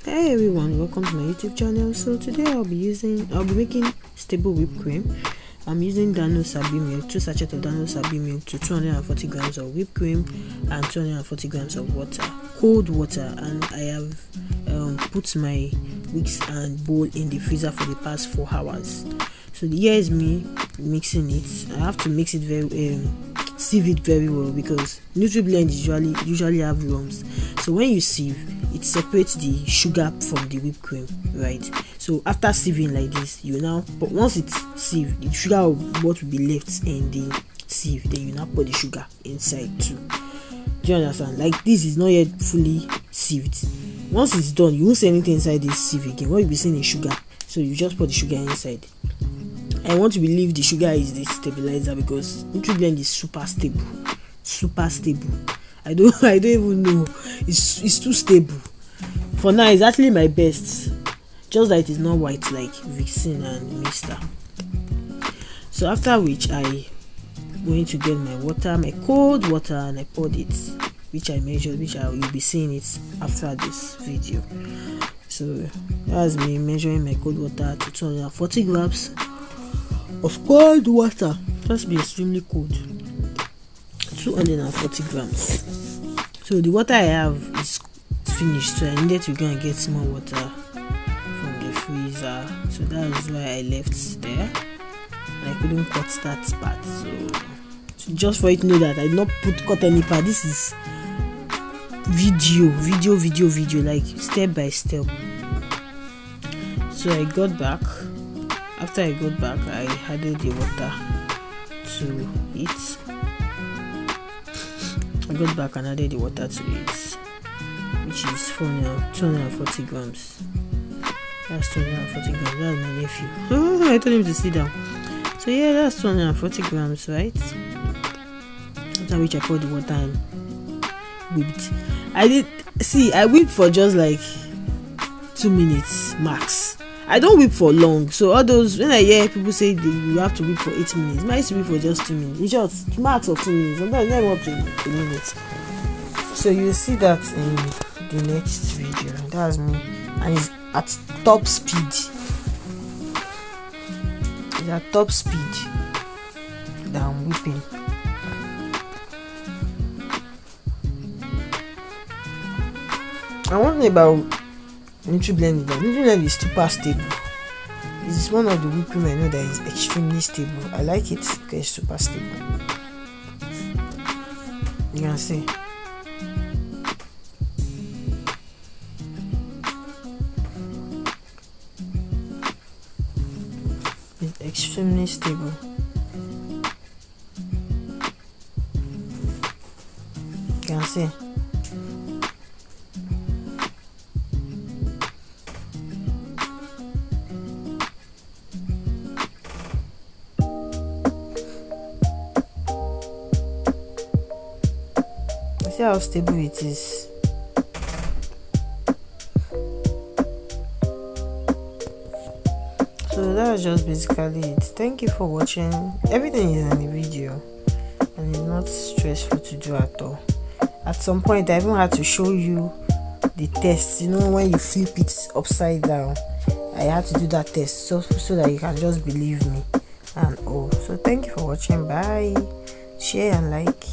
Hey everyone, welcome to my YouTube channel. So today I'll be making stable whipped cream. I'm using Dano Sabi milk, 2 sachets of Dano Sabi milk to 240 grams of whipped cream and 240 grams of water, cold water, and I have put my whisk and bowl in the freezer for the past 4 hours. So here is me mixing it. I have to mix it sieve it very well because NutriBlend usually have lumps. So when you sieve, it separates the sugar from the whipped cream, right? So after sieving like this, but once it's sieved, the sugar what will be left in the sieve, then you now put the sugar inside too. Do you understand? Like this is not yet fully sieved. Once it's done, you won't see anything inside this sieve again. What you'll be seeing is sugar. So you just put the sugar inside. I want to believe the sugar is the stabilizer because NutriBlend is super stable. I don't even know. It's too stable. For now, it's actually my best. Just that it is not white like Vixen and Mister. So after which I going to get my water, my cold water, and I poured it, which I measured, you'll be seeing it after this video. So that's me measuring my cold water to 240 grams of cold water. Just be extremely cold. 240 grams. So the water I have is finished, so I needed to go and get some more water from the freezer. So that is why I left there, and I couldn't cut that part. So just for you to know that I did not cut any part. This is video, like step by step. So I got back. After I got back, I added the water to it. I got back and added the water to it, which is 240 grams. That's 240 grams. That's my nephew. I told him to sit down. So yeah, that's 240 grams, right? After which I poured the water and whipped. I whipped for just like 2 minutes max. I don't whip for long. So all those, when I hear people say you have to whip for 8 minutes, I used to whip for just 2 minutes. In short, max of 2 minutes. Sometimes not up to a minute. So you'll see that in the next video. That's me, and it's at top speed. It's at top speed that I'm whipping. And one thing about NutriBlend is super stable. It's one of the whipped cream I know that is extremely stable. I like it because it's super stable. You can see. It's extremely stable. You can see. See how stable it is. So that's just basically it. Thank you for watching. Everything is in the video and it's not stressful to do at all. At some point I even had to show you the test, when you flip it upside down. I had to do that test so that you can just believe me and all. So thank you for watching. Bye. Share and like.